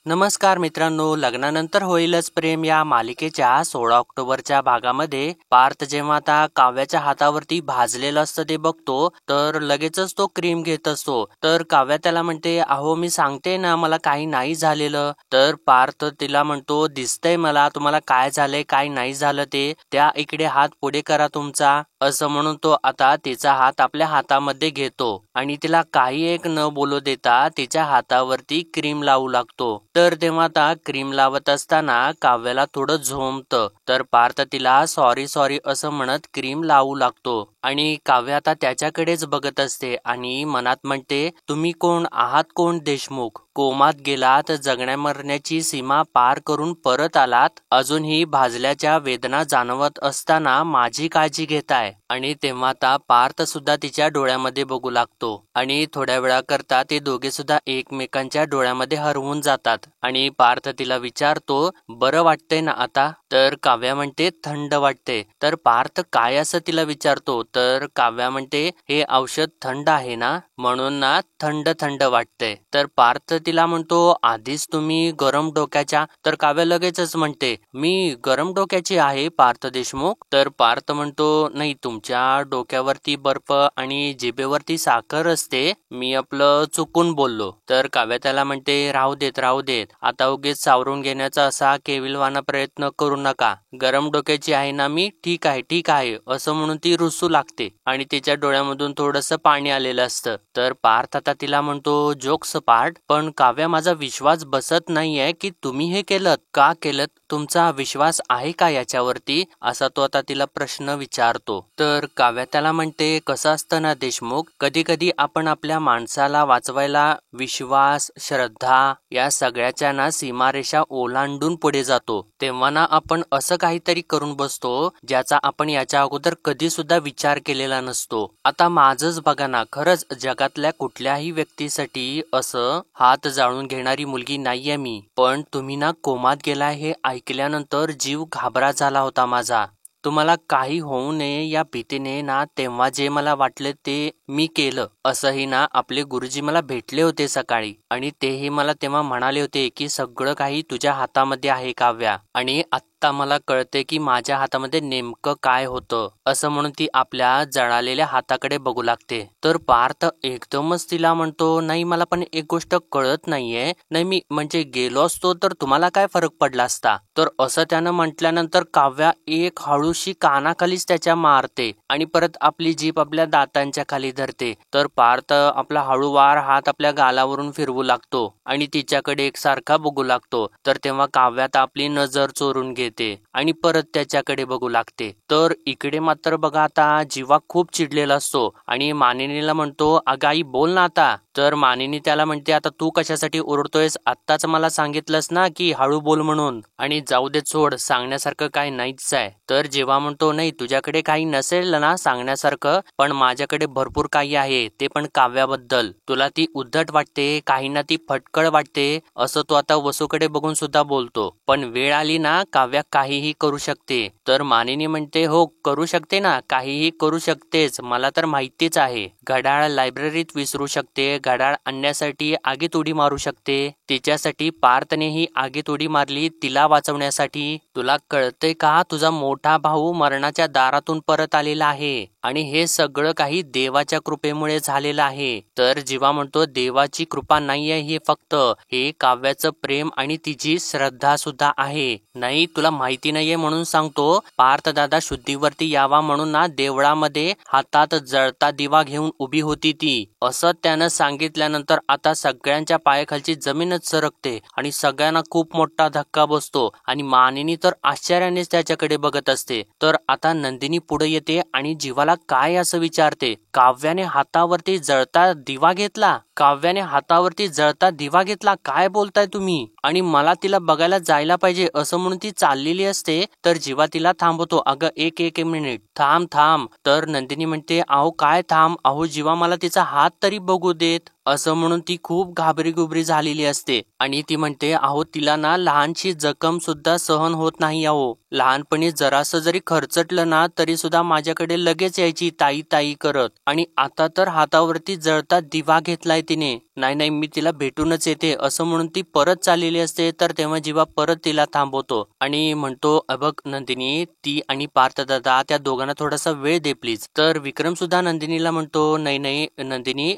नमस्कार मित्रांनो, लग्नानंतर होईलच प्रेम या मालिकेच्या 16 ऑक्टोबरच्या भागामध्ये पार्थ जेव्हा आता काव्याच्या हातावरती भाजलेलं असतं ते बघतो, तर लगेचच तो क्रीम घेत असतो. तर काव्या त्याला म्हणते, अहो मी सांगते ना मला काही नाही झालेलं. तर पार्थ तिला म्हणतो, दिसतंय मला तुम्हाला काय झालंय काय नाही झालं ते, त्या इकडे हात पुढे करा तुमचा. असं म्हणून तो आता तिचा हात आपल्या हातामध्ये घेतो आणि तिला काही एक न बोलू देता तिच्या हातावरती क्रीम लावू लागतो. तर तेव्हा आता क्रीम लावत असताना काव्याला थोडं झोंबतं. तर पार्थ तिला सॉरी सॉरी असं म्हणत क्रीम लावू लागतो आणि काव्य आता त्याच्याकडेच बघत असते आणि मनात म्हणते, तुम्ही कोण आहात कोण देशमुख? कोमात गेलात, जगण्या मरण्याची सीमा पार करून परत आलात, अजूनही भाजल्याच्या वेदना जाणवत असताना माझी काळजी घेताय. आणि तेव्हा आता पार्थ सुद्धा तिच्या डोळ्यामध्ये बघू लागतो आणि थोड्या वेळाकरता ते दोघे सुद्धा एकमेकांच्या डोळ्यामध्ये हरवून जातात. आणि पार्थ तिला विचारतो, बरं वाटतंय ना आता? तर काव्या म्हणते, थंड वाटते. तर पार्थ काय असं तिला विचारतो, तर काव्या म्हणते, हे औषध थंड आहे ना, म्हणून ना थंड थंड वाटते. तर पार्थ तिला म्हणतो, आधीच तुम्ही गरम डोक्याच्या. तर काव्या लगेचच म्हणते, मी गरम डोक्याची आहे पार्थ देशमुख? तर पार्थ म्हणतो, नाही, तुमच्या डोक्यावरती बर्फ आणि जिभेवरती साखर असते, मी आपलं चुकून बोललो. तर काव्या त्याला म्हणते, राहू देत राहू देत, आता उगीच सावरून घेण्याचा असा केविलवाना प्रयत्न करू नका. गरम डोक्याची आहे ना मी, ठीक आहे ठीक आहे असं म्हणून ती रुसू लागते आणि तिच्या डोळ्यामधून थोडंसं पाणी आलेलं असतं. तर पार्थ आता तिला म्हणतो, जोक्स पार्ट, पण काव्या माझा विश्वास बसत नाहीये की तुम्ही हे केलं का केलं, तुमचा विश्वास आहे का याच्यावरती, असा तो आता तिला प्रश्न विचारतो. तर काव्या त्याला म्हणते, कसं असतं ना देशमुख, कधी कधी आपण आपल्या माणसाला वाचवायला विश्वास, श्रद्धा या सगळ्याच्या ना सीमारेषा ओलांडून पुढे जातो, तेव्हा ना आपण असं काहीतरी करून बसतो ज्याचा आपण याच्या अगोदर कधी सुद्धा विचार केलेला नसतो. आता माझंच बघा ना, खरंच जगातल्या कुठल्याही व्यक्तीसाठी असं हात जाळून घेणारी मुलगी नाहीये मी, पण तुम्ही ना कोमात गेलाय हे ऐकल्यानंतर जीव घाबरा झाला होता माझा. तुम्हाला काही होऊ नये या भीतीने ना तेव्हा जे मला वाटलं ते मी केलं. असंही ना आपले गुरुजी मला भेटले होते सकाळी आणि तेही मला तेव्हा म्हणाले होते की सगळं काही तुझ्या हातामध्ये आहे काव्या, आणि आत्ता मला कळते की माझ्या हातामध्ये नेमकं काय होतं. असं म्हणून ती आपल्या जळालेल्या हाताकडे बघू लागते. तर पार्थ एकदमच तिला म्हणतो, नाही मला पण एक गोष्ट कळत नाहीये, नाही मी म्हणजे गेलो असतो तर तुम्हाला काय फरक पडला असता. तर असं त्यानं म्हटल्यानंतर काव्या एक हळूशी कानाखालीच त्याच्या मारते आणि परत आपली जीभ आपल्या दातांच्या खाली धरते. तर पार्थ आपला हळूवार हात आपल्या गालावरून फिरवू लागतो आणि तिच्याकडे एकसारखा बघू लागतो. तर तेव्हा काव्यात आपली नजर चोरून घेते आणि परत त्याच्याकडे बघू लागते. तर इकडे मात्र बघा आता जीवा खूप चिडलेला असतो आणि मानिनीला म्हणतो, अगं आई बोल ना आता. तर मानिनी त्याला म्हणते, आता तू कशासाठी ओरडतोयस, आत्ताच मला सांगितलंस ना की हळू बोल म्हणून, आणि जाऊ दे सोड, सांगण्यासारखं काय नाहीच आहे. तर जेव्हा म्हणतो, नाही तुझ्याकडे काही नसेल ना सांगण्यासारखं, पण माझ्याकडे भरपूर काही आहे, ते पण काव्याबद्दल. तुला ती उद्धट वाटते, काहींना ती फटकळ वाटते, असं तो आता वसूकडे बघून सुद्धा बोलतो. पण वेळ आली ना काव्या काहीही करू शकते. तर मानिनी म्हणते, हो करू शकते ना, काहीही करू शकतेच, मला तर माहितीच आहे. घड्याळ लायब्ररीत विसरू शकते, घड्याळ आणण्यासाठी आगीत उडी मारू शकते. तिच्यासाठी पार्थनेही आगीत उडी मारली तिला वाचवण्यासाठी. तुला कळतंय का, तुझा मोठा भाऊ मरणाच्या दारातून परत आलेला आहे आणि हे सगळं काही देवाच्या कृपेमुळे झालेलं आहे. तर जीवा म्हणतो, देवाची कृपा नाहीये ही, फक्त हे काव्याचं प्रेम आणि तिची श्रद्धा सुद्धा आहे. नाही तुला माहिती नाहीये म्हणून सांगतो, पार्थ दादा शुद्धीवरती यावा म्हणून ना देवळामध्ये हातात जळता दिवा घेऊन उभी होती ती. असं त्यानं सांगितल्यानंतर आता सगळ्यांच्या पायाखालची जमीनच सरकते आणि सगळ्यांना खूप मोठा धक्का बसतो आणि मानिनी तर आश्चर्यानेच त्याच्याकडे बघत असते. तर आता नंदिनी पुढे येते आणि जीवाला काय असं विचारते, काव्याने हातावरती जळता दिवा घेतला, काव्याने हातावरती जळता दिवा घेतला, काय बोलताय तुम्ही, आणि मला तिला बघायला जायला पाहिजे असं म्हणून ती चाललेली असते. तर जीवा तिला थांबवतो, अगं एक एक मिनिट थांब थांब. तर नंदिनी म्हणते, अहो काय थांब, अहो जीवा मला तिचा हात तरी बघू देत. असं म्हणून ती खूप घाबरी झालेली असते आणि ती म्हणते अहो तिला ना लहानशी जखम सुद्धा सहन होत नाही अहो. लहानपणी जरासं जरी खरचटलं ना तरी सुद्धा माझ्याकडे लगेच यायची ताई ताई करत आणि आता तर हातावरती जळता दिवा घेतलाय तिने. नाही मी तिला भेटूनच येते असं म्हणून ती परत चाललेली असते. तर तेव्हा जीवा परत तिला थांबवतो आणि म्हणतो बघ नंदिनी ती आणि पार्थ दादा त्या दोघांना थोडासा वेळ दे प्लीज. तर विक्रम सुद्धा नंदिनीला म्हणतो नाही नंदिनी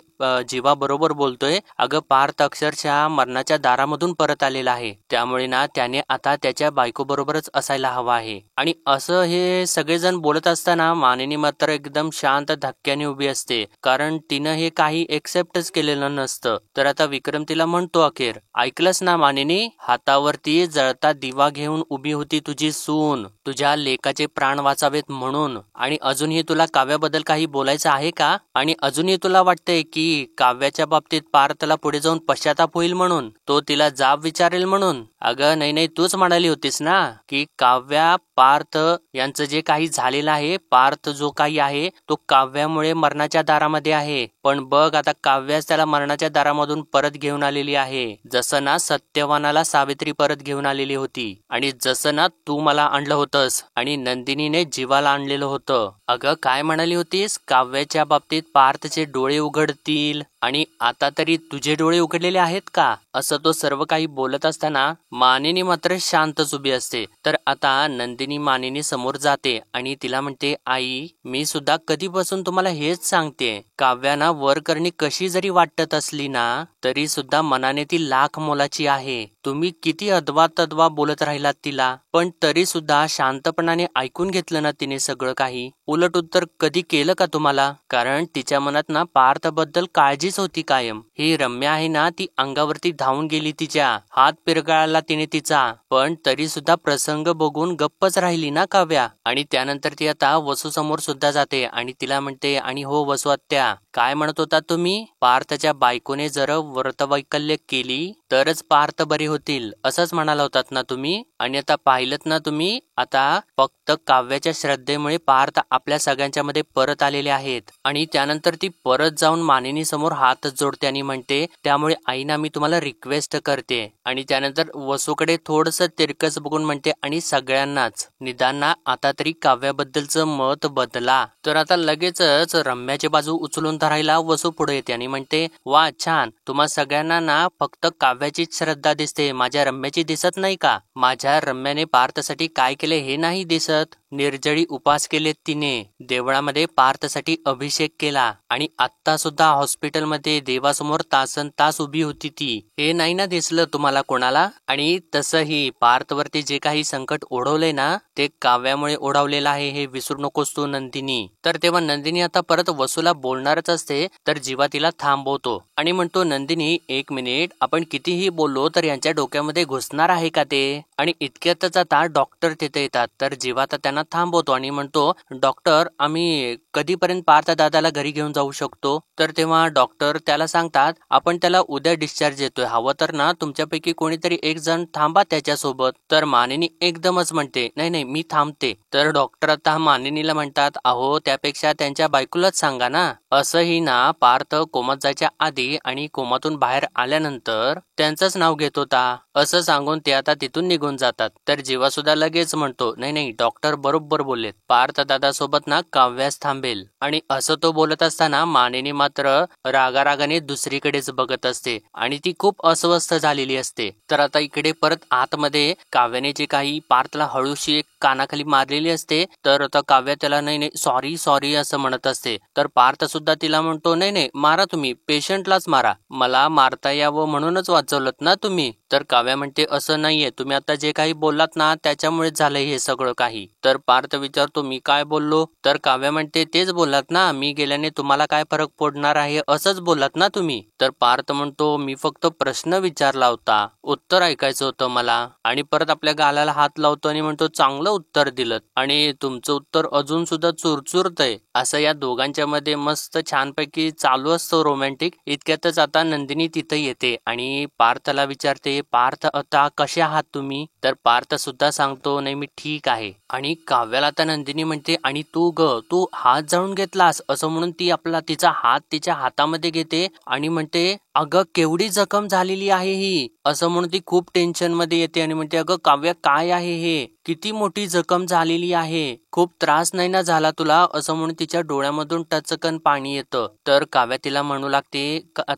जीवा बरोबर बोलतोय. अगं पार्थ अक्षरशः मरणाच्या दारामधून परत आलेला आहे त्यामुळे ना त्याने आता त्याच्या बायको बरोबरच असायला हवा आहे. आणि असं हे सगळेजण बोलत असताना मानिनी मात्र एकदम शांत धक्क्याने उभी असते कारण तिनं हे काही एक्सेप्टच केलेलं नसतं. तर आता विक्रम तिला म्हणतो अखेर ऐकलंस ना मानिनी हातावरती जळता दिवा घेऊन उभी होती तुझी सून तुझ्या लेकाचे प्राण वाचावेत म्हणून. आणि अजूनही तुला काव्याबद्दल काही बोलायचं आहे का? आणि अजूनही तुला वाटतंय की काव्याच्या बाबतीत पार्थला पुढे जाऊन पश्चाताप होईल म्हणून तो तिला जाब विचारेल म्हणून? अगं नाही तूच म्हणाली होतीस ना की काव्या पार्थ यांचं जे काही झालेलं आहे पार्थ जो काही आहे तो काव्यामुळे मरणाच्या दारामध्ये आहे. पण बघ आता काव्याच त्याला मरणाच्या दारामधून परत घेऊन आलेली आहे. जसं ना सत्यवानाला सावित्री परत घेऊन आलेली होती आणि जसं ना तू मला आणलं होतंस आणि नंदिनीने जीवाला आणलेलं होतं. अगं काय म्हणाली होतीस काव्याच्या बाबतीत पार्थचे डोळे उघडतील आणि आता तरी तुझे डोळे उघडलेले आहेत का? असं तो सर्व काही बोलत असताना मानिनी मात्र शांतच उभी असते. तर आता नंदिनी मानिनी समोर जाते आणि तिला म्हणते आई मी सुद्धा कधीपासून तुम्हाला हेच सांगते काव्याना वर करणी कशी जरी वाटत असली ना तरी सुद्धा मनाने ती लाख मोलाची आहे. तुम्ही किती अदवा तद्वा बोलत राहिलात तिला पण तरी सुद्धा शांतपणाने ऐकून घेतलं ना तिने सगळं काही. उलट उत्तर कधी केलं का तुम्हाला? कारण तिच्या मनात ना पार्थ बद्दल काळजीच होती कायम. ही रम्या आहे ना ती अंगावरती धावून गेली तिच्या हात पिरगाळला तिने तिचा पण तरी सुद्धा प्रसंग बघून गप्पच राहिली ना काव्या. आणि त्यानंतर ती आता वसू समोर सुद्धा जाते आणि तिला म्हणते आणि हो वसू आत्या काय म्हणत होता तुम्ही? पार्थच्या बायकोने जर व्रतवैकल्य केली तरच पार्थ बरे होतील असंच म्हणाला होतात ना तुम्ही. आणि आता पाहिलत ना तुम्ही आता फक्त काव्याच्या श्रद्धेमुळे पार्थ आपल्या सगळ्यांच्या मध्ये परत आलेले आहेत. आणि त्यानंतर ती परत जाऊन मानिनी समोर हात जोडते आणि म्हणते त्यामुळे आईना मी तुम्हाला रिक्वेस्ट करते. आणि त्यानंतर वसूकडे थोडस तिरकस बघून म्हणते आणि सगळ्यांनाच निदानना आता तरी काव्याबद्दलचं मत बदला. तर आता लगेचच रम्याची बाजू उचलून धरायला वसू पुढे येते आणि म्हणते वा छान तुम्हा सगळ्यांना ना फक्त काव्याचीच श्रद्धा दिसते माझ्या रम्याची दिसत नाही का? माझ्या रम्याने पार्थसाठी काय केले हे नाही दिसत? निर्जळी उपास केलेत तिने देवळामध्ये पार्थसाठी अभिषेक केला आणि आत्ता सुद्धा हॉस्पिटलमध्ये देवासमोर तासन तास उभी होती ती. हे नाही ना दिसलं तुम्हाला कोणाला? आणि तसंही पार्थवरती जे काही संकट ओढवलंय ना ते काव्यामुळे ओढवलेलं आहे हे विसरू नकोस तू नंदिनी. तर तेव्हा नंदिनी आता परत वसूला बोलणारच असते तर जीवा तिला थांबवतो आणि म्हणतो नंदिनी एक मिनिट आपण कितीही बोललो तर यांच्या डोक्यामध्ये घुसणार आहे का ते? आणि इतक्यातच आता डॉक्टर तिथे येतात तर जीवा तर त्यांना थांबवतो आणि म्हणतो डॉक्टर आम्ही कधीपर्यंत पार्थ दादाला घरी घेऊन जाऊ शकतो? तर तेव्हा डॉक्टर त्याला सांगतात आपण त्याला उद्या डिस्चार्ज देतोय हवं तर ना तुमच्यापैकी कोणीतरी एक जण थांबा त्याच्यासोबत. तर मानिनी एकदमच म्हणते नाही मी थांबते. तर डॉक्टर आता मानिनीला म्हणतात अहो त्यापेक्षा त्यांच्या बायकोलाच सांगा ना. असंही ना पार्थ कोमात जायच्या आधी आणि कोमातून बाहेर आल्यानंतर त्यांचंच नाव घेत होता असं सांगून ते आता तिथून निघून जातात. तर जीवा सुद्धा लगेच म्हणतो नाही डॉक्टर बरोबर बोललेत पार्थ दादा सोबत ना काव्यास थांबेल. आणि असं तो बोलत असताना मानिनी मात्र रागारागाने दुसरीकडेच बघत असते आणि ती खूप अस्वस्थ झालेली असते. तर आता इकडे परत आतमध्ये काव्याने जे काही पार्थला हळूशी एक कानाखाली मारलेली असते तर आता काव्या त्याला नाही सॉरी असं म्हणत असते. तर पार्थ सुद्धा तिला म्हणतो नाही मारा तुम्ही पेशंटलाच मारा मला मारता यावं म्हणूनच वाचवलं ना तुम्ही. तर काव्या म्हणते असं नाहीये तुम्ही आता जे काही बोललात ना त्याच्यामुळेच झालंय हे सगळं काही. तर पार्थ विचारतो मी काय बोललो? तर काव्या म्हणते तेच बोललात ना मी गेल्याने तुम्हाला काय फरक पडणार आहे असंच बोललात ना तुम्ही. तर पार्थ म्हणतो मी फक्त प्रश्न विचारला होता उत्तर ऐकायचं होतं मला. आणि परत आपल्या गालाला हात लावतो आणि म्हणतो चांगलं उत्तर दिलं आणि तुमचं उत्तर अजून सुद्धा चुरचुरतंय. असं या दोघांच्या मध्ये मस्त छानपैकी चालू असतो रोमॅन्टिक. इतक्यातच आता नंदिनी तिथे येते आणि पार्थला विचारते पार्थ आता कसे आहात तुम्ही? तर पार्थ सुद्धा सांगतो नाही मी ठीक आहे. आणि काव्याला आता नंदिनी म्हणते आणि तू हात जाळून घेतलास असं म्हणून ती तिचा हात तिच्या हातामध्ये घेते आणि म्हणते अगं केवढी जखम झालेली आहे ही असं म्हणून ती खूप टेन्शन मध्ये येते आणि म्हणते अगं काव्या काय आहे हे, किती मोठी जखम झालेली आहे, खूप त्रास नाही ना झाला तुला असं म्हणून तिच्या डोळ्यामधून टचकन पाणी येतं. तर काव्या तिला म्हणू लागते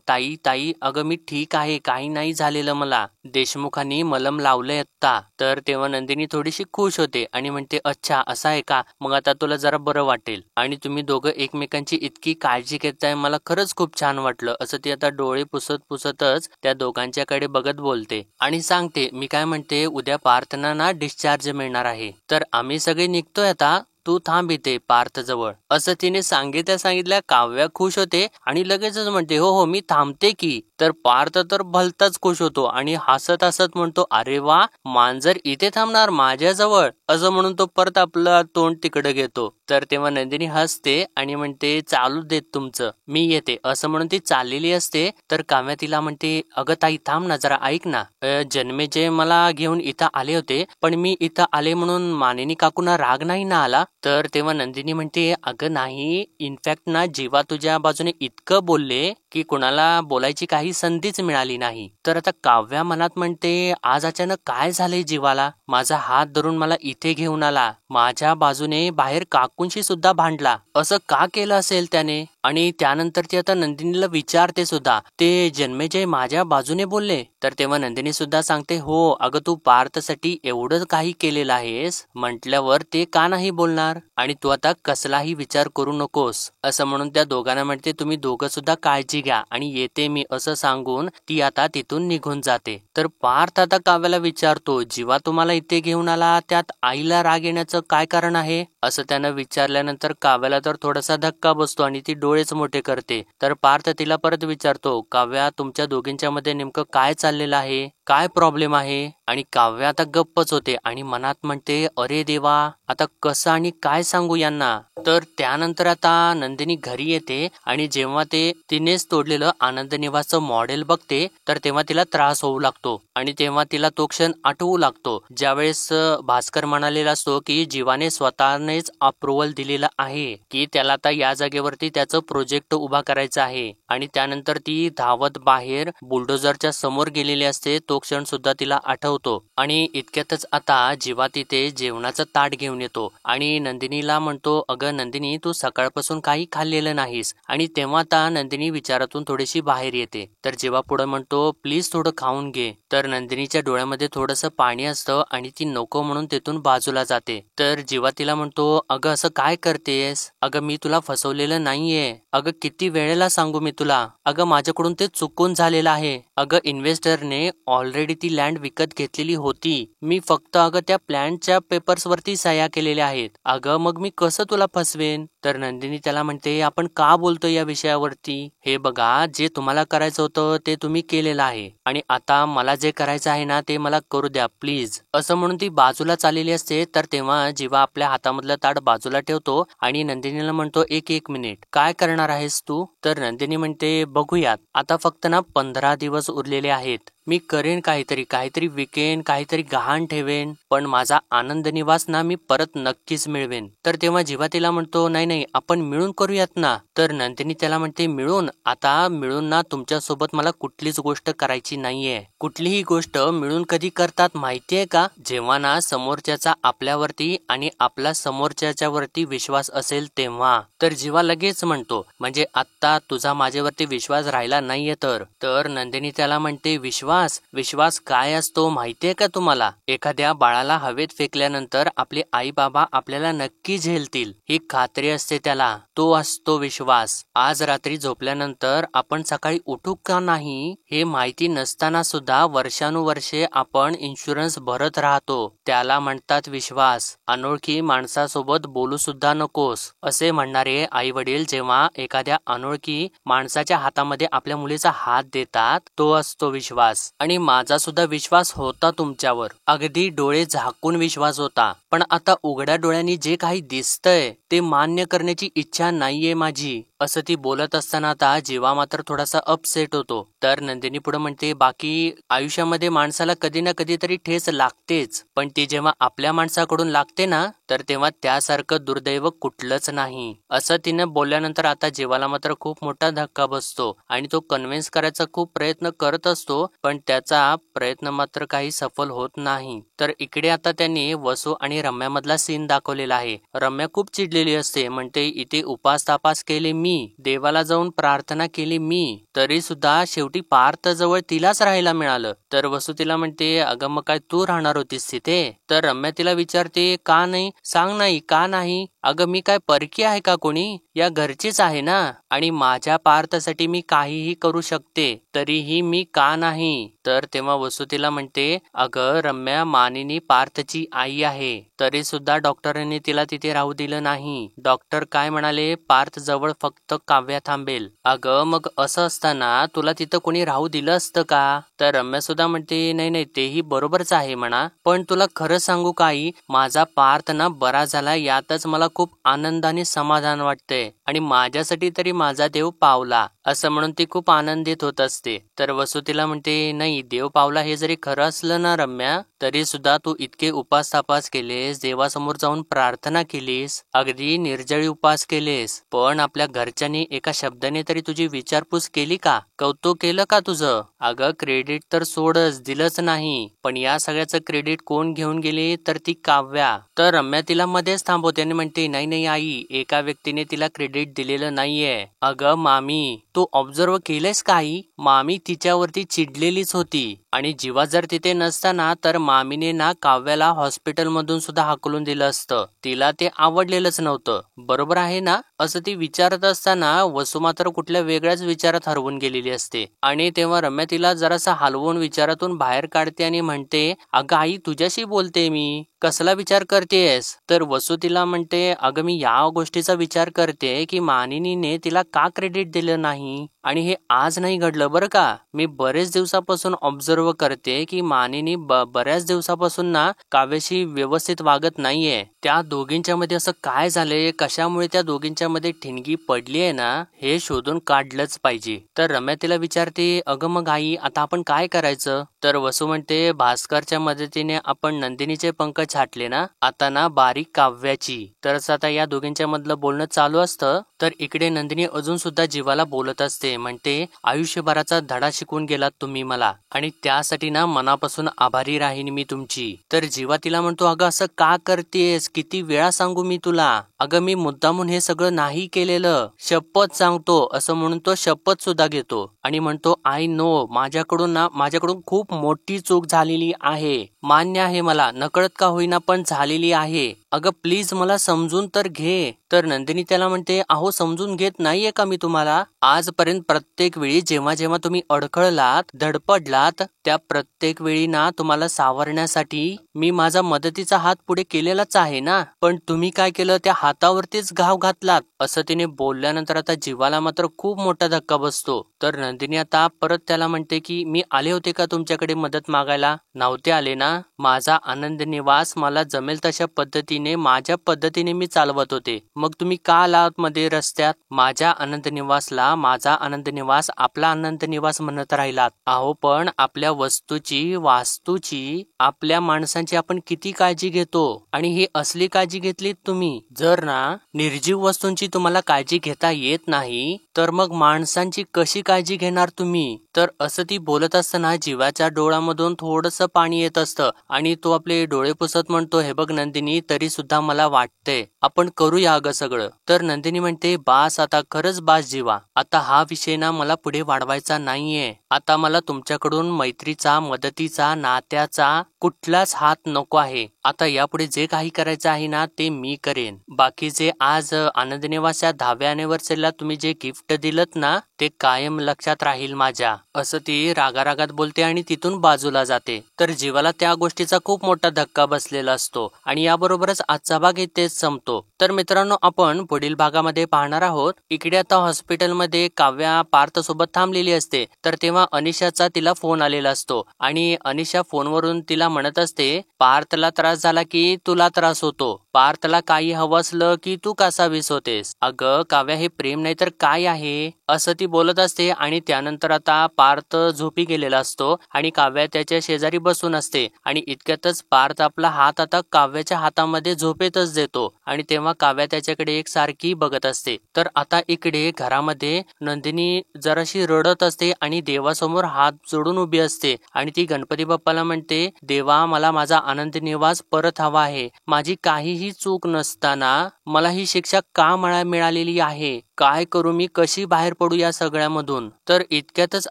ताई ताई अगं मी ठीक आहे, काही नाही झालेलं मला, देशमुखांनी मलम लावलंय आत्ता. तर तेव्हा नंदिनी थोडीशी खुश होते आणि म्हणते अच्छा असं आहे का, मग आता तुला जरा बरं वाटेल आणि तुम्ही दोघं एकमेकांची इतकी काळजी घेताय मला खरंच खूप छान वाटलं असं ती आता डोळे पुसत पुसतच त्या दोघांच्याकडे बघत बोलते आणि सांगते मी काय म्हणते उद्या पार्थना ना डिस्चार्ज मिळणार आहे तर आम्ही सगळे निघतोय आता, तू थांब इथे पार्थ जवळ असं तिने सांगितल्या काव्या खुश होते आणि लगेचच म्हणते हो हो मी थांबते की. तर पार्थ तर भलताच खुश होतो आणि हसत हसत म्हणतो अरे वा मांजर इथे थांबणार माझ्याजवळ असं म्हणून तो परत आपलं तोंड तिकडे घेतो. तर तेव्हा नंदिनी हसते आणि म्हणते चालू देत तुमचं मी येते असं म्हणून ती चाललेली असते. तर काव्या तिला म्हणते अगं ताई थांब ना जरा ऐक ना, जन्मेजय मला घेऊन इथं आले होते पण मी इथं आले म्हणून मानिनी काकूंना राग नाही ना आला. तर तेव्हा नंदिनी म्हणते अगं नाही इनफॅक्ट ना जीवा तुझ्या बाजूने इतकं बोलले की कुणाला बोलायची काही संधीच मिळाली नाही. तर आता काव्या मनात म्हणते आज अचानक काय झालंय जीवाला, माझा हात धरून मला इथे घेऊन आला, माझ्या बाजूने बाहेर काकूंशी सुद्धा भांडला, असं का केलं असेल त्याने. आणि त्यानंतर ती आता नंदिनीला विचारते सुद्धा ते जन्मेजय माझ्या बाजूने बोलले. तर तेव्हा नंदिनी सुद्धा सांगते हो अगं तू पार्थसाठी एवढं काही केलेलं आहेस म्हटल्यावर ते का नाही बोलणार आणि तू आता कसलाही विचार करू नकोस असं म्हणून त्या दोघांना म्हणते तुम्ही दोघं सुद्धा काळजी घ्या आणि येते मी असं सांगून ती आता तिथून निघून जाते. तर पार्थ आता काव्याला विचारतो जीवा तुम्हाला इथे घेऊन आला त्यात आईला राग येण्याचं काय कारण आहे असं त्यानं विचारल्यानंतर काव्याला तर थोडासा धक्का बसतो आणि ती डोळेच मोठे करते. तर पार्थ तिला परत विचारतो काव्या तुमच्या दोघींच्या मध्ये नेमकं काय चाललेलं आहे, काय प्रॉब्लेम आहे. आणि काव्या आता गप्पच होते आणि मनात म्हणते अरे देवा आता कसं आणि काय सांगू यांना. तर त्यानंतर आता नंदिनी घरी येते आणि जेव्हा तिनेच तोडलेलं आनंद निवासचं मॉडेल बघते तर तेव्हा तिला त्रास होऊ लागतो आणि तेव्हा तिला तो क्षण आठवू लागतो ज्यावेळेस भास्कर म्हणालेला असतो की जीवाने स्वतःनेच अप्रुव्हल दिलेलं आहे की त्याला आता या जागेवरती त्याचं प्रोजेक्ट उभा करायचा आहे. आणि त्यानंतर ती धावत बाहेर बुलडोझरच्या समोर गेलेली असते, तो क्षण सुद्धा तिला आठवतो. आणि इतक्यातच आता जीवा तिथे जेवणाचं ताट घेऊन येतो आणि नंदिनीला म्हणतो अगं नंदिनी तू सकाळपासून काही खाल्लेलं नाहीस. आणि तेव्हा आता नंदिनी विचारातून थोडीशी बाहेर येते. तर जीवा पुढे म्हणतो प्लीज थोडं खाऊन घे. तर नंदिनीच्या डोळ्यामध्ये थोडंसं पाणी असतं आणि ती नको म्हणून तिथून बाजूला जाते. तर जीवा तिला म्हणतो अगं असं काय करतेस, अगं मी तुला फसवलेलं नाहीये, अगं किती वेळेला सांगू मी तुला, अगं माझ्याकडून ते चुकून झालेलं आहे, अगं इन्व्हेस्टरने ऑलरेडी ती लँड विकत घेतलेली होती, मी फक्त अगं त्या प्लॅनच्या पेपर्स वरती सह्या केलेल्या आहेत, अगं मग मी कसं तुला फसवेन. तर नंदिनी त्याला म्हणते आपण का बोलतो या विषयावरती, हे बघा जे तुम्हाला करायचं होतं ते तुम्ही केलेलं आहे आणि आता मला जे करायचं आहे ना ते मला करू द्या प्लीज असं म्हणून ती बाजूला चाललेली असते. तर तेव्हा जीवा आपल्या हातामधलं ताट बाजूला ठेवतो आणि नंदिनीला म्हणतो एक मिनिट काय करणार आहेस तू. तर नंदिनी म्हणते बघूयात आता फक्त ना 15 दिवस उरलेले आहेत, मी करेन काहीतरी विकेन, काहीतरी गहाण ठेवेन, पण माझा आनंद निवास ना मी परत नक्कीच मिळवेन. तर तेव्हा जीवा तिला म्हणतो नाही आपण मिळून करूयात ना. तर नंदिनी त्याला म्हणते मिळून, आता मिळून ना तुमच्यासोबत मला कुठलीच गोष्ट करायची नाहीये, कुठलीही गोष्ट मिळून कधी करतात माहितीये का, जेव्हा ना समोरच्याचा आपल्यावरती आणि आपला समोरच्याच्या वरती विश्वास असेल तेव्हा. तर जीवा लगेच म्हणतो म्हणजे आता तुझा माझ्यावरती विश्वास राहिला नाहीये तर नंदिनी त्याला म्हणते विश्वास काय असतो माहितीये का तुम्हाला, एखाद्या बाळाला हवेत फेकल्यानंतर आपले आई बाबा आपल्याला नक्की झेलतील ही खात्री असते त्याला, तो असतो विश्वास. आज रात्री झोपल्यानंतर आपण सकाळी उठू का नाही हे माहिती नसताना सुद्धा वर्षानुवर्षे आपण इन्शुरन्स भरत राहतो, त्याला म्हणतात विश्वास. अनोळखी माणसासोबत बोलू सुद्धा नकोस असे म्हणणारे आई वडील जेव्हा एखाद्या अनोळखी माणसाच्या हातामध्ये आपल्या मुलीचा हात देतात तो असतो विश्वास. आणि माझा सुद्धा विश्वास होता तुमच्यावर, अगदी डोळे झाकून विश्वास होता. पण आता उघड्या डोळ्यांनी जे काही दिसतंय ते मान्य करण्याची इच्छा नाहीये माझी, असं ती बोलत असताना आता जीवा मात्र थोडासा अपसेट होतो. तर नंदिनी पुढे म्हणते, बाकी आयुष्यामध्ये माणसाला कधी ना कधीतरी ठेच लागतेच, पण ती जेव्हा आपल्या माणसाकडून लागते ना, तर तेव्हा त्यासारखं दुर्दैव कुठलंच नाही, असं तिने बोलल्यानंतर आता जीवाला मात्र खूप मोठा धक्का बसतो आणि तो कन्व्हिन्स करायचा खूप प्रयत्न करत असतो, पण त्याचा प्रयत्न मात्र काही सफल होत नाही. तर इकडे आता त्यांनी वसू आणि रम्यामधला सीन दाखवलेला आहे. रम्या खूप चिडलेली असते, म्हणते इथे उपास तापास केले मी, देवाला जाऊन प्रार्थना केली मी, तरी सुद्धा शेवटी पार्थ जवळ तिलाच राहायला मिळालं. तर वसू तिला म्हणते, अगं मग काय तू राहणार होतीस तिथे? तर रम्या तिला विचारते, का नाही, सांग नाही, का नाही? अगं मी काय परकी आहे का कोणी? या घरचीच आहे ना, आणि माझ्या पार्थसाठी मी काहीही करू शकते, तरीही मी का नाही? तर तेव्हा वसू तिला म्हणते, अगं रम्या, मानिनी पार्थची आई आहे, तरी सुद्धा डॉक्टरांनी तिला तिथे राहू दिलं नाही. डॉक्टर काय म्हणाले, पार्थ जवळ फक्त काव्या थांबेल. अगं मग असं असताना तुला तिथं कोणी राहू दिलं असतं का? तर रम्या सुद्धा म्हणते, नाही नाही, तेही बरोबरच आहे म्हणा, पण तुला खरं सांगू काही, माझा पार्थ ना बरा झाला यातच मला खूप आनंदाने समाधान वाटतंय, आणि माझ्यासाठी तरी माझा देव पावला, असं म्हणून ती खूप आनंदित होत असते. तर वसू तिला म्हणते, नाही, देव पावला हे जरी खरं असलं ना रम्या, तरी सुद्धा तू इतके उपास तापास केलेस, देवासमोर जाऊन प्रार्थना केलीस, अगदी निर्जळी उपास केलेस, पण आपल्या घरच्यांनी एका शब्दाने तरी तुझी विचारपूस केली का? कौतुक केलं का तुझं? अगं क्रेडिट तर सोडच, दिलंच नाही. पण या सगळ्याचं क्रेडिट कोण घेऊन गेली, तर ती काव्या. तर रम्या तिला मध्येच थांबवते आणि म्हणते, नाही नाही आई, एका व्यक्तीने तिला क्रेडिट दिलेलं नाहीये. अगं मामी, तू ऑब्झर्व केलंस का आई? मामी तिच्यावरती चिडलेलीच होती, आणि जीवा जर तिथे नसताना तर मामीने ना काव्याला हॉस्पिटलमधून सुद्धा हाकलून दिलं असतं, तिला ते आवडलेलंच नव्हतं. बरोबर आहे ना? असं ती विचारत असताना वसू मात्र कुठल्या वेगळ्याच विचारात हरवून गेलेली असते, आणि तेव्हा रम्या तिला जरासा हलवून विचारातून बाहेर काढते आणि म्हणते, अगं आई, तुझ्याशी बोलते मी, कसला विचार करतेस? तर वसू तिला म्हणते, अगं मी या गोष्टीचा विचार करते की मानिनीने तिला का क्रेडिट दिलं नाही, आणि हे आज नाही घडलं बरं का. मी बरेच दिवसापासून ऑब्झर्व करते की मानिनी बऱ्याच दिवसापासून ना काव्याशी व्यवस्थित वागत नाहीये. त्या दोघींच्या मध्ये असं काय झालंय, कशामुळे त्या दोघींच्या मध्ये ठिणगी पडली आहे ना, हे शोधून काढलंच पाहिजे. तर रम्या तिला विचारते, अगं मग आई, आता आपण काय करायचं? तर वसू म्हणते, भास्करच्या मदतीने आपण नंदिनीचे पंख छाटले ना, आता ना बारीक काव्याची. तरच आता या दोघींच्या मधलं बोलणं चालू असतं. तर इकडे नंदिनी अजून सुद्धा जीवाला बोलत असते, म्हणते, आयुष्यभराचा धडा शिकवून गेलात तुम्ही मला, आणि त्यासाठी ना मनापासून आभारी राहीन मी तुमची. तर जीवा तिला म्हणतो, अगं असं का करतेस, किती वेळा सांगू मी तुला? अगं मी मुद्दामून हे सगळं नाही केलेलं, शपथ सांगतो, असं म्हणून तो शपथ सुद्धा घेतो आणि म्हणतो, आय नो, माझ्याकडून खूप मोठी चूक झालेली आहे, मान्य आहे मला, नकळत का होईना पण झालेली आहे. अगं प्लीज मला समजून तर घे. तर नंदिनी त्याला म्हणते, अहो समजून घेत नाहीये का मी तुम्हाला? आजपर्यंत प्रत्येक वेळी जेव्हा जेव्हा तुम्ही अडखळलात, धडपडलात, त्या प्रत्येक वेळी ना तुम्हाला सावरण्यासाठी मी माझा मदतीचा हात पुढे केलेलाच आहे ना, पण तुम्ही काय केलं, त्या हातावरतीच घाव घातलात. असं तिने बोलल्यानंतर आता जीवाला मात्र खूप मोठा धक्का बसतो. तर नंदिनी आता परत त्याला म्हणते की मी आले होते का तुमच्याकडे मदत मागायला? नव्हते आले ना. माझा आनंद निवास मला जमेल तशा पद्धतीने, माझ्या पद्धतीने मी चालवत होते, मग तुम्ही का आलात मध्ये रस्त्यात? माझ्या आनंद निवासला माझा आनंद निवास, आपला आनंद निवास म्हणत राहिलात. अहो पण आपल्या वस्तूची, वास्तूची, आपल्या माणसांची आपण किती काळजी घेतो, आणि ही असली काळजी घेतलीत तुम्ही. जर ना निर्जीव वस्तूंची तुम्हाला काळजी घेता येत नाही, तर मग माणसांची कशी काळजी घेणार तुम्ही? तर असं ती बोलत असताना जीवाच्या डोळ्यामधून थोडंसं पाणी येत असतं, आणि तो आपले डोळे पुसत म्हणतो, हे बघ नंदिनी, तरी सुद्धा मला वाटतंय आपण करूया अगं सगळं. तर नंदिनी म्हणते, बास आता, खरंच बास जीवा, आता हा विषय ना मला पुढे वाढवायचा नाहीये. आता मला तुमच्याकडून मैत्रीचा, मदतीचा, नात्याचा कुठलाच हात नको आहे. आता यापुढे जे काही करायचं आहे ना ते मी करेन. बाकी जे आज आनंद निवासच्या 10व्या अॅनिव्हर्सरीला तुम्ही जे गिफ्ट दिलत ना, ते कायम लक्षात राहील माझ्या. असं ती रागारागात बोलते आणि तिथून बाजूला जाते. तर जीवाला त्या गोष्टीचा खूप मोठा धक्का बसलेला असतो आणि याबरोबरच आजचा भाग इथेच संपतो. तर मित्रांनो, आपण पुढील भागामध्ये पाहणार आहोत. इकडे आता हॉस्पिटलमध्ये काव्या पार्थ सोबत थांबलेली असते. तर तेव्हा अनिशाचा तिला फोन आलेला असतो आणि अनिशा फोनवरून तिला म्हणत असते, पार्थला त्रास झाला की तुला त्रास होतो. पार्थला काही हवं असलं की तू कासावीस होतेस. अगं काव्या, हे प्रेम नाही तर काय आहे, असं ती बोलत असते. आणि त्यानंतर आता पार्थ झोपी गेलेला असतो आणि काव्या त्याच्या शेजारी बसून असते आणि इतक्यातच पार्थ आपला हात आता काव्याच्या हातामध्ये झोपेतच देतो आणि तेव्हा काव्या त्याच्याकडे एक सारखी बघत असते. तर आता इकडे घरामध्ये नंदिनी जराशी रडत असते आणि देवासमोर हात जोडून उभी असते आणि ती गणपती बाप्पाला म्हणते, देवा मला माझा आनंद निवास परत हवा आहे. माझी काहीही चूक नसताना मला ही शिक्षा का मिळालेली आहे. काय करू मी, कशी बाहेर पडू या सगळ्यामधून. तर इतक्यातच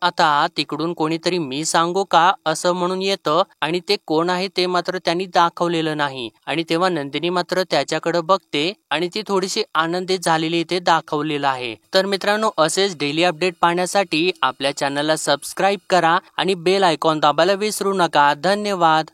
आता तिकडून कोणीतरी मी सांगू का असं म्हणून येतं आणि ते कोण आहे ते मात्र त्यांनी दाखवलेलं नाही. आणि तेव्हा नंदिनी मात्र त्याच्याकडे बघते आणि ती थोडीशी आनंदित झालेली ते दाखवलेलं आहे. तर मित्रांनो, असेच डेली अपडेट पाहण्यासाठी आपल्या चॅनलला सबस्क्राईब करा आणि बेल आयकॉन दाबायला विसरू नका. धन्यवाद.